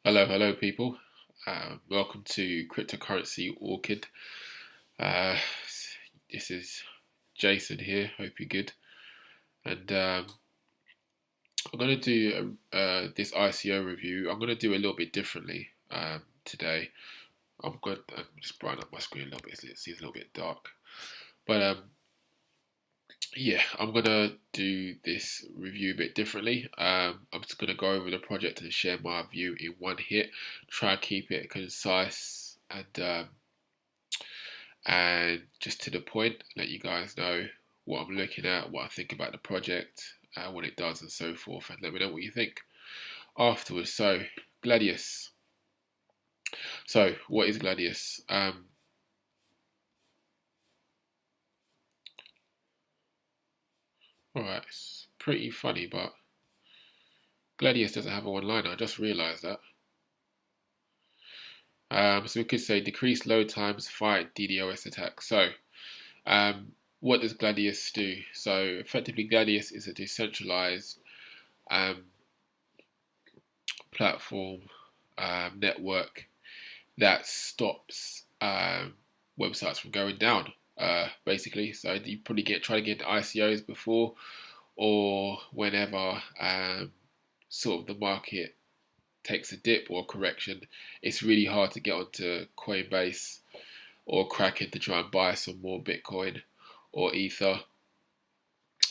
Hello, people. Welcome to Cryptocurrency Orchid. Uh, this is Jason here. Hope you're good. And I'm going to do this ICO review. I'm going to do a little bit differently today. I'm just brighten up my screen a little bit. It seems a little bit dark. But yeah, I'm going to do this review a bit differently. I'm just going to go over the project and share my view in one hit. Try and keep it concise and just to the point, let you guys know what I'm looking at, what I think about the project, what it does, and so forth, and let me know what you think afterwards. So, Gladius. So, what is Gladius? Alright, it's pretty funny, but Gladius doesn't have a one-liner. I just realised that. So we could say decrease load times, fight DDoS attacks. So, what does Gladius do? So, effectively, Gladius is a decentralized platform network that stops websites from going down. Basically, so you probably try to get into ICOs before, or whenever sort of the market takes a dip or correction, it's really hard to get onto Coinbase or Kraken to try and buy some more Bitcoin or Ether.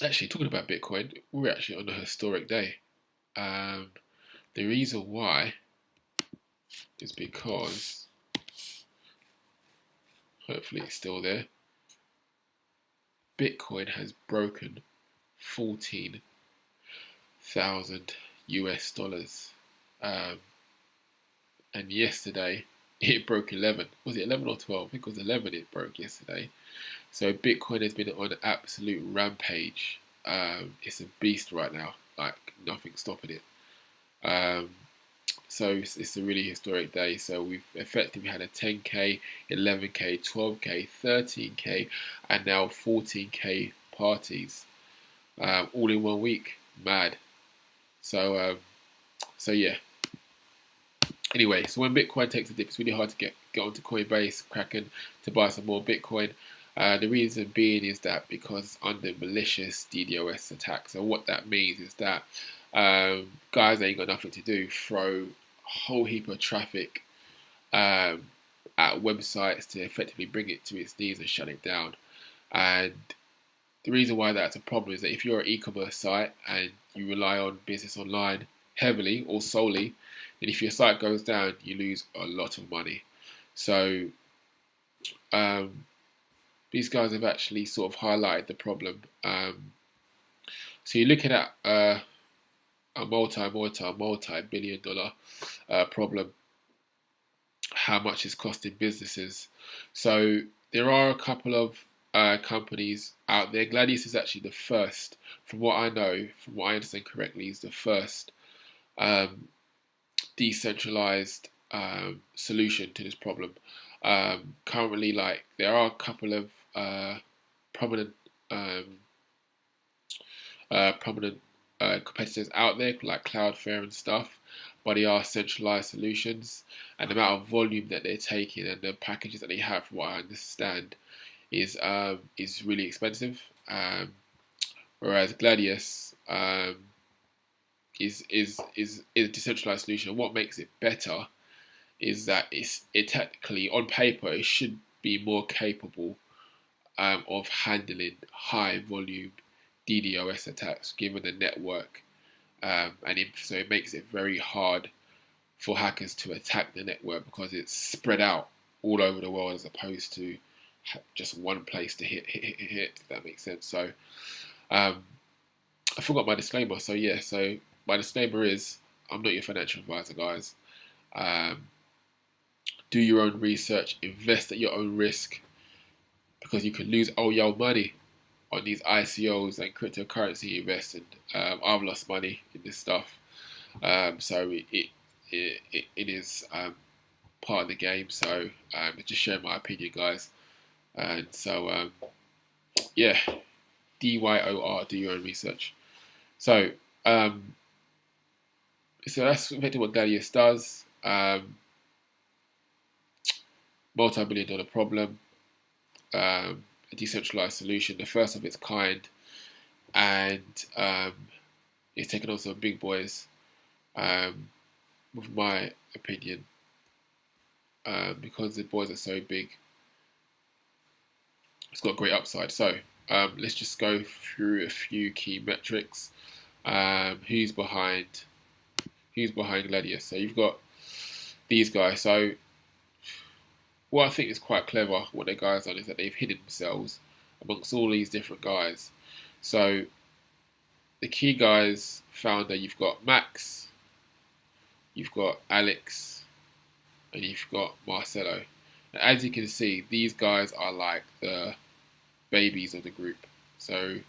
Actually, talking about Bitcoin, we're actually on a historic day. The reason why is because, hopefully it's still there, Bitcoin has broken 14,000 US dollars. And yesterday it broke 11. Was it 11 or 12? I think it was 11 it broke yesterday. So Bitcoin has been on an absolute rampage. It's a beast right now. Like, nothing's stopping it. So it's a really historic day. So we've effectively had a 10k, 11k, 12k, 13k, and now 14k parties, all in 1 week. Mad. So yeah. Anyway, so when Bitcoin takes a dip, it's really hard to get onto Coinbase, Kraken to buy some more Bitcoin. The reason being is that because under malicious DDoS attacks. So what that means is that guys ain't got nothing to do, throw a whole heap of traffic at websites to effectively bring it to its knees and shut it down. And the reason why that's a problem is that if you're an e-commerce site and you rely on business online heavily or solely, then if your site goes down, you lose a lot of money. So these guys have actually sort of highlighted the problem. So you're looking at a multi-billion dollar problem. How much it's costing businesses. So there are a couple of companies out there. Gladius is actually the first, from what I know, from what I understand correctly, is the first decentralized solution to this problem. Currently, like, there are a couple of prominent competitors out there, like Cloudflare and stuff, but they are centralized solutions, and the amount of volume that they're taking and the packages that they have, from what I understand, is really expensive. Whereas Gladius is a decentralized solution. What makes it better is that it technically, on paper, it should be more capable of handling high volume DDoS attacks, given the network, so it makes it very hard for hackers to attack the network because it's spread out all over the world as opposed to just one place to hit. If that makes sense. So I forgot my disclaimer. So yeah, so my disclaimer is I'm not your financial advisor, guys. Do your own research, invest at your own risk, because you can lose all your money on these ICOs and cryptocurrency investing. I've lost money in this stuff, so it is part of the game. So just share my opinion, guys. And so yeah, DYOR, do your own research. So so that's effectively what Gladius does. multi-million-dollar problem, a decentralized solution, the first of its kind, and it's taken on some big boys, with my opinion, because the boys are so big. It's got great upside. So let's just go through a few key metrics. Who's behind Gladius? So you've got these guys. So what I think is quite clever, what their guys done, is that they've hidden themselves amongst all these different guys. So the key guys founder, you've got Max, you've got Alex, and you've got Marcelo. And as you can see, these guys are like the babies of the group. So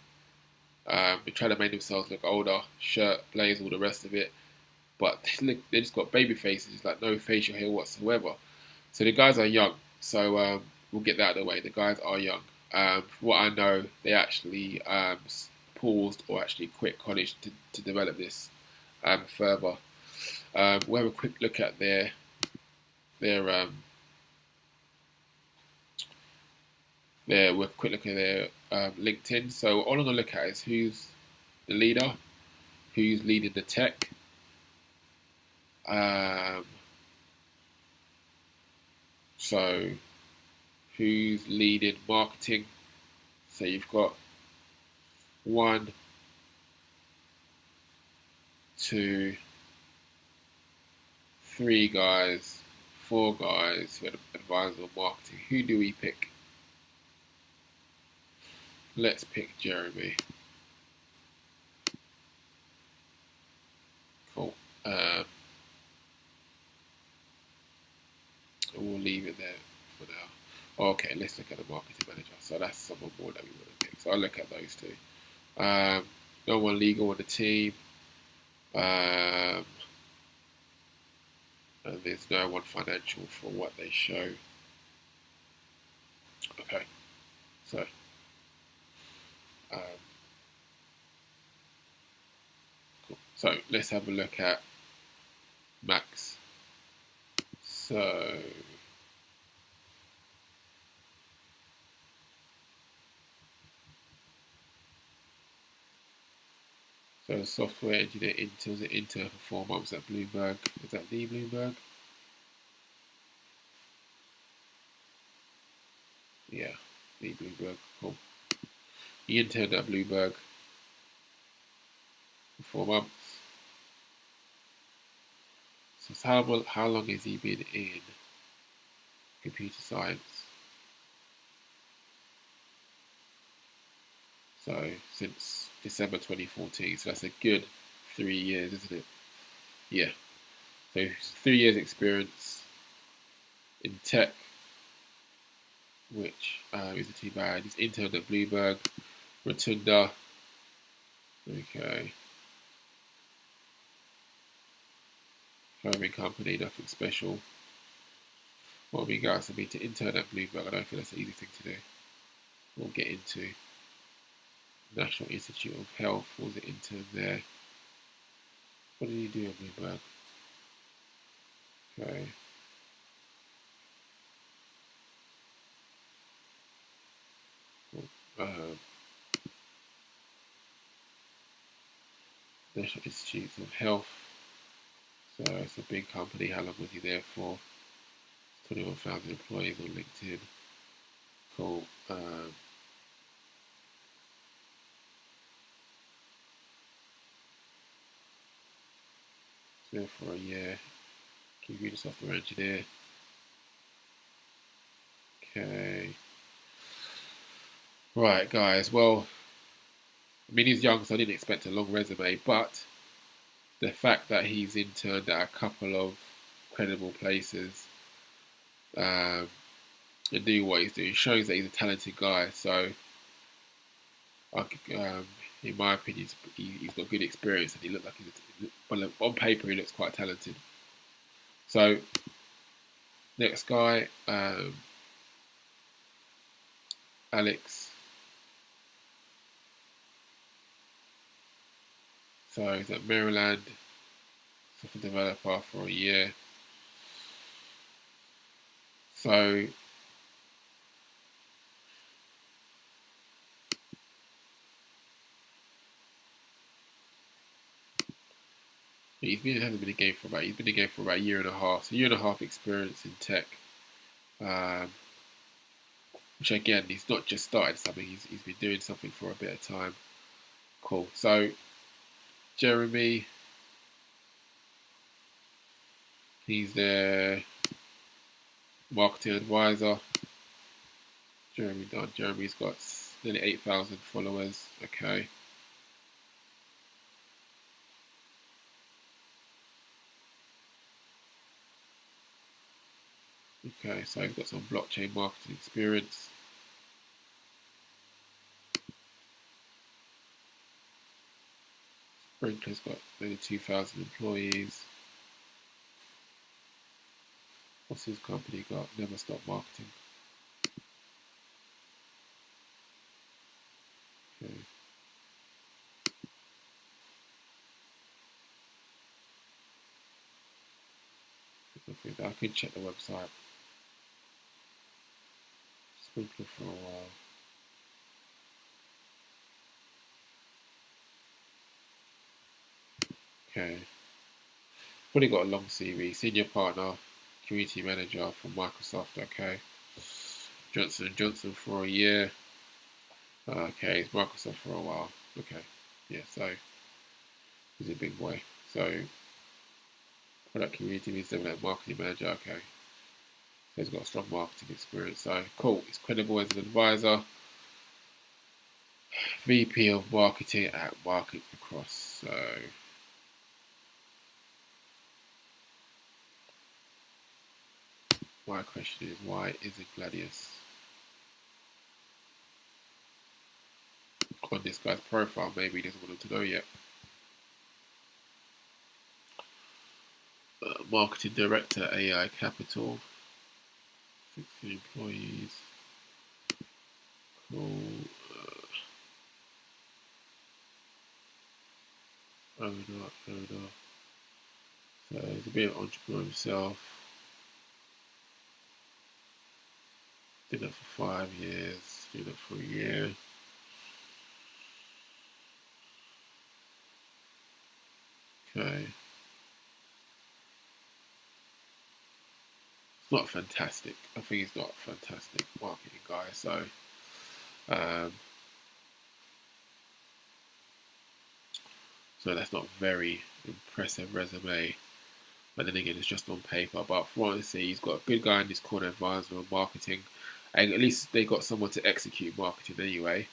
they try to make themselves look older, shirt, blaze, all the rest of it. But look, they just got baby faces, like no facial hair whatsoever. So the guys are young. So we'll get that out of the way. The guys are young. From what I know, they actually paused or actually quit college to develop this further. We'll have a quick look at their LinkedIn. So all I'm gonna look at is who's the leader, who's leading the tech. So who's leading marketing? So you've got 1, 2, 3 guys, 4 guys who are advisors on marketing. Who do we pick? Let's pick Jeremy. Cool. We'll leave it there for now. Okay, let's look at the marketing manager. So that's someone more that we want to pick. So I'll look at those two. No one legal on the team. And there's no one financial for what they show. Okay, so cool. So let's have a look at Max. So software engineer intern for 4 months at Bloomberg. Is that the Bloomberg? Yeah, the Bloomberg. Cool. He interned at Bloomberg for 4 months. So how long has he been in computer science? So since December 2014. So that's a good 3 years, isn't it? Yeah. So 3 years experience in tech, which isn't too bad. He's interned at Bloomberg, Rotunda. Okay. Clothing company, nothing special. What we got to be to intern at Bloomberg. I don't think that's an easy thing to do. We'll get into National Institute of Health. Was it intern there? What did he do at Bloomberg? Okay. National Institute of Health. So it's a big company. How long was he there for? 21,000 employees on LinkedIn. Cool. There for a year. Computer software engineer. Okay. Right, guys. Well, I mean, he's young, so I didn't expect a long resume, but the fact that he's interned at a couple of credible places and doing what he's doing shows that he's a talented guy. So, in my opinion, he's got good experience, and he looks like on paper he looks quite talented. So, next guy, Alex. So he's at Maryland, software developer for a year. So hasn't been in the game for about a year and a half. So a year and a half experience in tech. Which again, he's not just started something, he's been doing something for a bit of time. Cool. So Jeremy, he's their marketing advisor. Jeremy Dunn. Jeremy's got nearly 8,000 followers. Okay. Okay, so he's got some blockchain marketing experience. Sprinkler's got nearly 2,000 employees. What's his company got? Never Stop Marketing. Okay. I could check the website. Sprinkler for a while. Okay. Probably got a long CV. Senior partner, community manager for Microsoft. Okay. Johnson & Johnson for a year. Okay, it's Microsoft for a while. Okay. Yeah, so he's a big boy. So product community means development marketing manager. Okay. So he's got a strong marketing experience. So cool. He's credible as an advisor. VP of marketing at Market Across. So my question is, why isn't Gladius on this guy's profile? Maybe he doesn't want him to know yet. Marketing Director, AI Capital. 60 employees. Cool. Owner. So he's a bit of an entrepreneur himself. Did that for 5 years. Did that for a year. Okay. It's not fantastic. I think he's not a fantastic marketing guy. So, so that's not a very impressive resume. But then again, it's just on paper. But from what I see, he's got a good guy in his corner advisor on marketing. And at least they got someone to execute marketing anyway.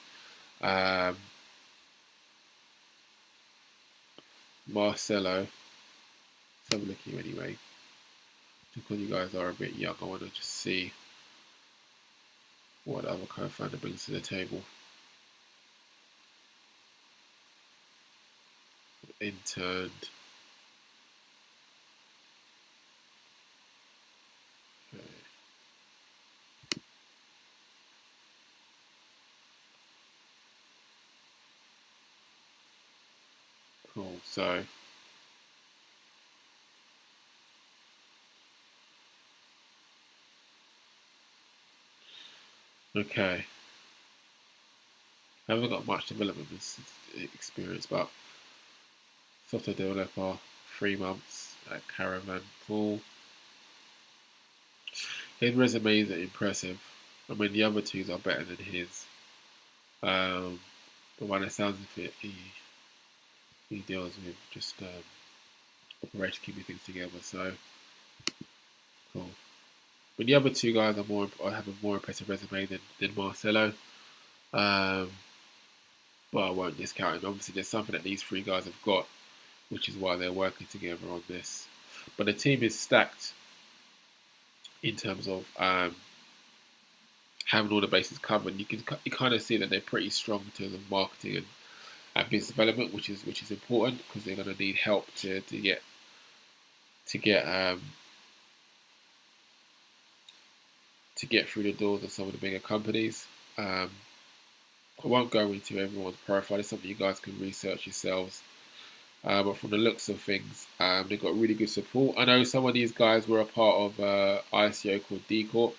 Marcelo, let's have a look at you anyway. Because you guys are a bit young, I want to just see what the other co-founder brings to the table. Interned. Okay. Cool. So okay. I haven't got much development experience, but software developer, 3 months at Caravan Pool. His resumes are impressive. I mean, the other twos are better than his. But by the sounds of it, he deals with just operation keeping things together. So cool. But the other two guys have a more impressive resume than Marcelo. But I won't discount him. Obviously, there's something that these 3 guys have got, which is why they're working together on this. But the team is stacked in terms of having all the bases covered. You kind of see that they're pretty strong in terms of marketing and business development, which is important because they're going to need help to get through the doors of some of the bigger companies. I won't go into everyone's profile. It's something you guys can research yourselves. but from the looks of things, they've got really good support. I know some of these guys were a part of ICO called D Corp.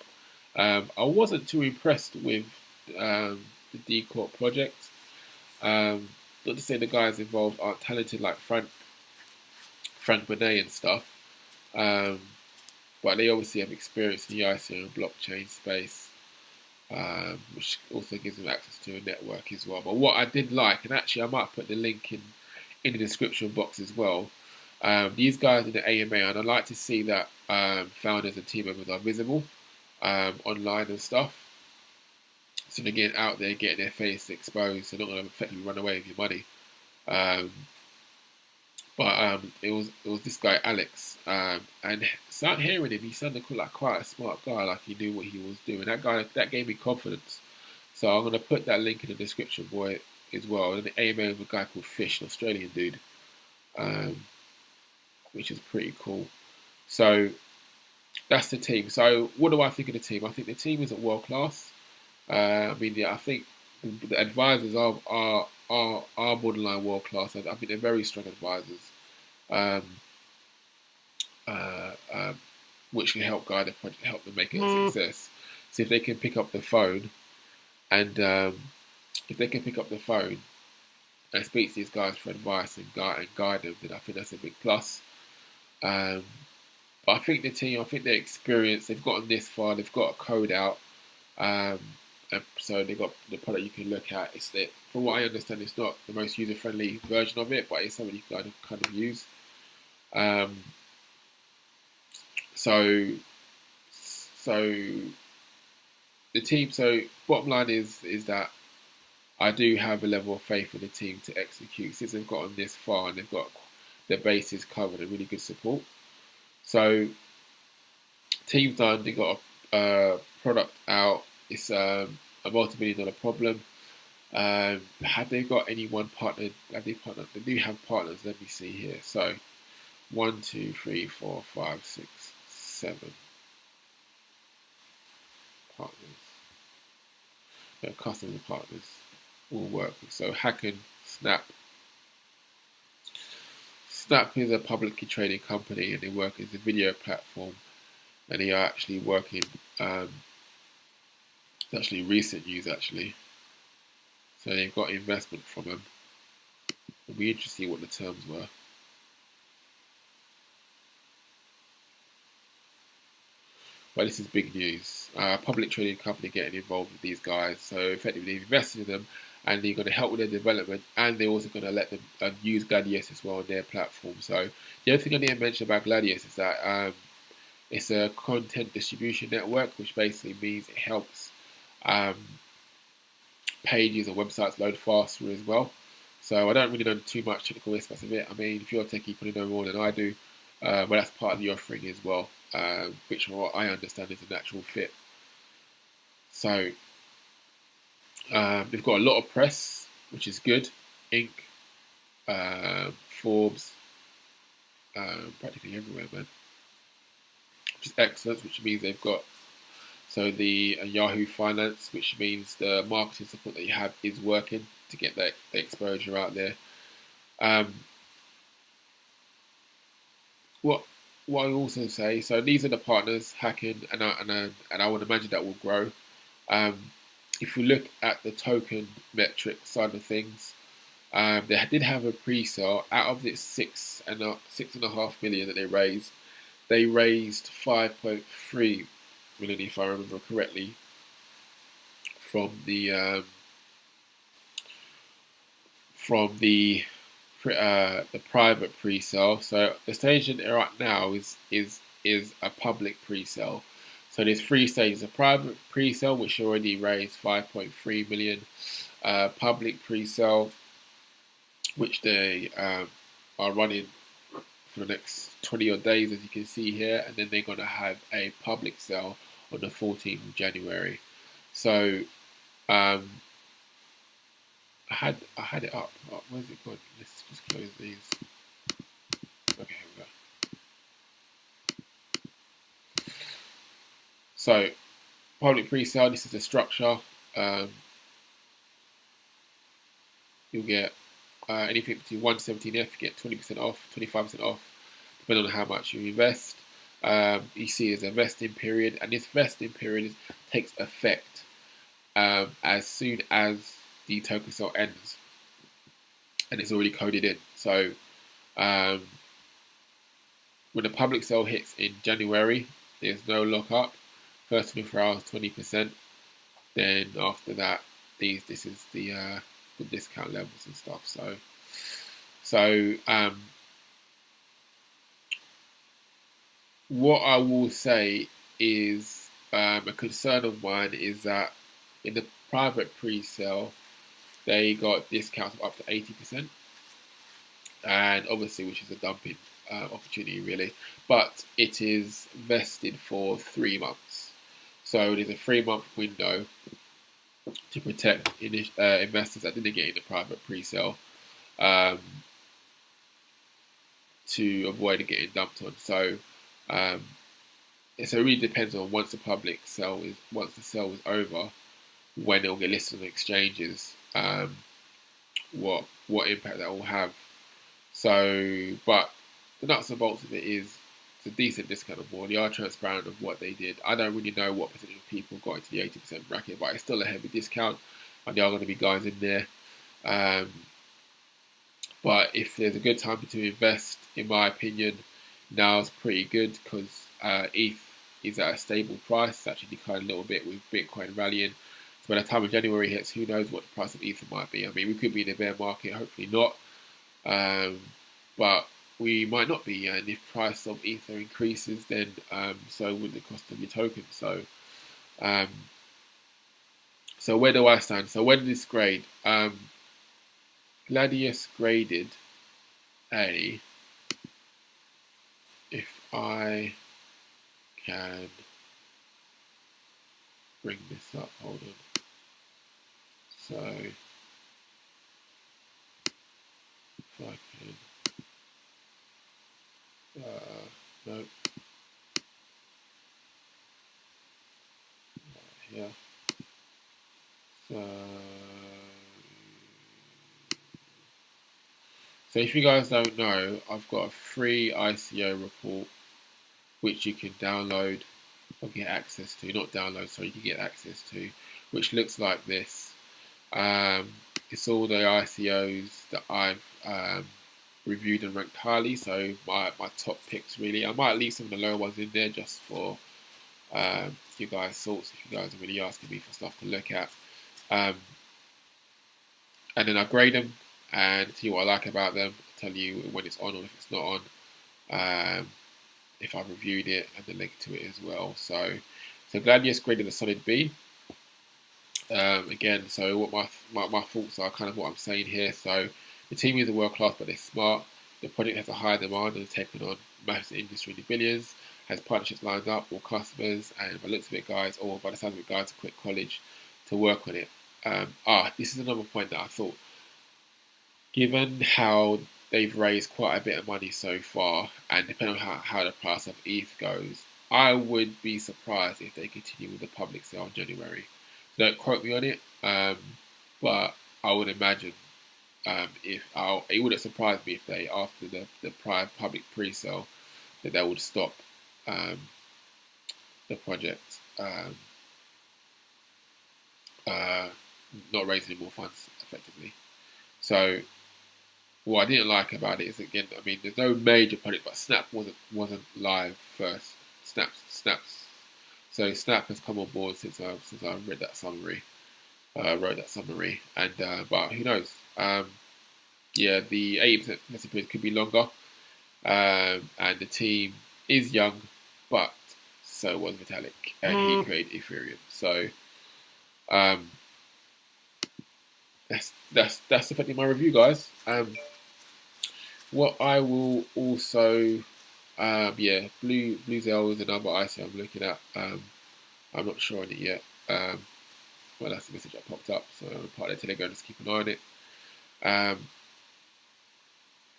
I wasn't too impressed with the D Corp project. Not to say the guys involved aren't talented like Frank Benet and stuff, um, but they obviously have experience in the ICO and blockchain space, which also gives them access to a network as well. But what I did like, and actually I might put the link in the description box as well, these guys in the AMA, and I like to see that founders and team members are visible online and stuff. So they're getting out there, getting their face exposed. They're not going to effectively run away with your money. But it was this guy Alex, and start hearing him. He sounded like quite a smart guy, like he knew what he was doing. That gave me confidence. So I'm gonna put that link in the description, boy, as well. And the AMA of a guy called Fish, an Australian dude, which is pretty cool. So that's the team. So what do I think of the team? I think the team is at world class. I mean, yeah, I think the advisors are borderline world class. I think they're very strong advisors, which can help guide the project, help them make it a success. So if they can pick up the phone and speak to these guys for advice and guide them, then I think that's a big plus. But I think the team, I think their experience, they've gotten this far, they've got a code out. And so they got the product you can look at. From what I understand, it's not the most user-friendly version of it, but it's something you can kind of use. So the team. So bottom line is that I do have a level of faith in the team to execute since they've gotten this far and they've got their bases covered and really good support. So team's done. They got a product out. It's a multi-million-dollar problem. Have they got any one partner? Have they partnered? They do have partners. Let me see here. So 1, 2, 3, 4, 5, 6, 7 partners. Customers and partners all work. So Hacken, Snap. Snap is a publicly traded company, and they work as a video platform, and they are actually working. It's actually recent news, actually. So they've got investment from them. It'll be interesting to see what the terms were. But this is big news. Public trading company getting involved with these guys. So effectively they've invested in them and they're going to help with their development, and they're also going to let them use Gladius as well on their platform. So the other thing I didn't mention about Gladius is that it's a content distribution network, which basically means it helps pages and websites load faster as well. So I don't really know too much technical aspects of it. I mean, if you're a techie, you probably know more than I do, but that's part of the offering as well, which from what I understand is a natural fit. So they've got a lot of press, which is good. Inc, Forbes, practically everywhere, man. Which is excellent, which means they've got the Yahoo Finance, which means the marketing support that you have is working to get that exposure out there. What I also say, so these are the partners, Hacking, and I would imagine that will grow. If you look at the token metric side of things, they did have a pre-sale. Out of this 6.5 million that they raised 5.3 million, if I remember correctly, from the private pre-sale. So the stage that they're at now is a public pre-sale. So there's 3 stages: a private pre-sale, which already raised 5.3 million, public pre-sale, which they are running for the next 20 odd days, as you can see here, and then they're going to have a public sale on the 14th of January. So I had it up. Oh, where's it gone? Let's just close these. Okay, here we go. So public pre-sale, this is the structure. You'll get anything between 117F, you get 20% off, 25% off, depending on how much you invest. You see there's a vesting period, and this vesting period takes effect as soon as the token sale ends, and it's already coded in. So when the public sale hits in January, there's no lockup. First 24 hours, 20%. Then after that, this is the discount levels and stuff. So what I will say is a concern of mine is that in the private pre-sale, they got discounts of up to 80%, and obviously, which is a dumping opportunity really. But it is vested for 3 months, so there's a 3-month window to protect investors that didn't get in the private pre-sale, to avoid it getting dumped on. So it really depends on once the sale is over, when it will get listed on exchanges, what impact that will have. So, but the nuts and bolts of it is it's a decent discount on board. They are transparent of what they did. I don't really know what percentage of people got into the 80% bracket, but it's still a heavy discount, and there are going to be guys in there. But if there's a good time to invest, in my opinion, now's pretty good, because ETH is at a stable price. It's actually declined a little bit with Bitcoin rallying. So by the time of January hits, who knows what the price of ETH might be. I mean, we could be in a bear market, hopefully not. But we might not be, and if price of Ether increases, then so would the cost of your token. So so where do I stand? So when did this grade? Gladius graded a, if I can bring this up, hold on. So if I can, no, here. So if you guys don't know, I've got a free ICO report which you can download or get access to. Not download, so you can get access to, which looks like this. It's all the ICOs that I've reviewed and ranked highly. So my top picks really. I might leave some of the lower ones in there just for you guys' thoughts, if you guys are really asking me for stuff to look at. And then I grade them and tell you what I like about them, tell you when it's on or if it's not on, if I've reviewed it, and the link to it as well. So Gladius graded a solid B. Again, so what my thoughts are, kind of what I'm saying here. So the team is a world class, but they're smart. The project has a high demand and is taking on massive industry in the billions, has partnerships lined up, or customers, and by the looks of it, guys, or by the sounds of it, guys, quit college to work on it. This is another point that I thought, given how they've raised quite a bit of money so far, and depending on how the price of ETH goes, I would be surprised if they continue with the public sale in January. So don't quote me on it, but I would imagine it wouldn't surprise me if they, after the prior public pre-sale, that they would stop the project, not raising any more funds effectively. So what I didn't like about it is, again, I mean, there's no major project, but Snap wasn't live first. Snaps. So Snap has come on board since I read that summary, wrote that summary, and but who knows? Yeah, the 80% vesting period could be longer, and the team is young, but so was Vitalik, and he created Ethereum. So that's affecting my review, guys. What I will also, Blue Zell is another ICO I'm looking at. I'm not sure on it yet. Well, that's the message that popped up, so I'm part of the Telegram, just keep an eye on it.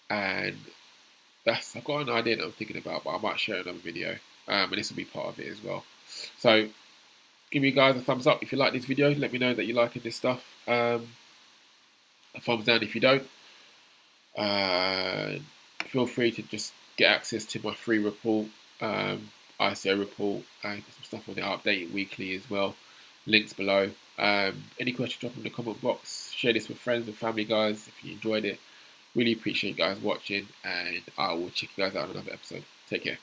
And I've got an idea that I'm thinking about, but I might share another video, and this will be part of it as well. So give me guys a thumbs up if you like this video. Let me know that you're liking this stuff. A thumbs down if you don't. Feel free to just get access to my free report, ICO report, and some stuff on it. I update it weekly as well. Links below. Any questions, drop in the comment box. Share this with friends and family, guys, if you enjoyed it. Really appreciate you guys watching, and I will check you guys out on another episode. Take care.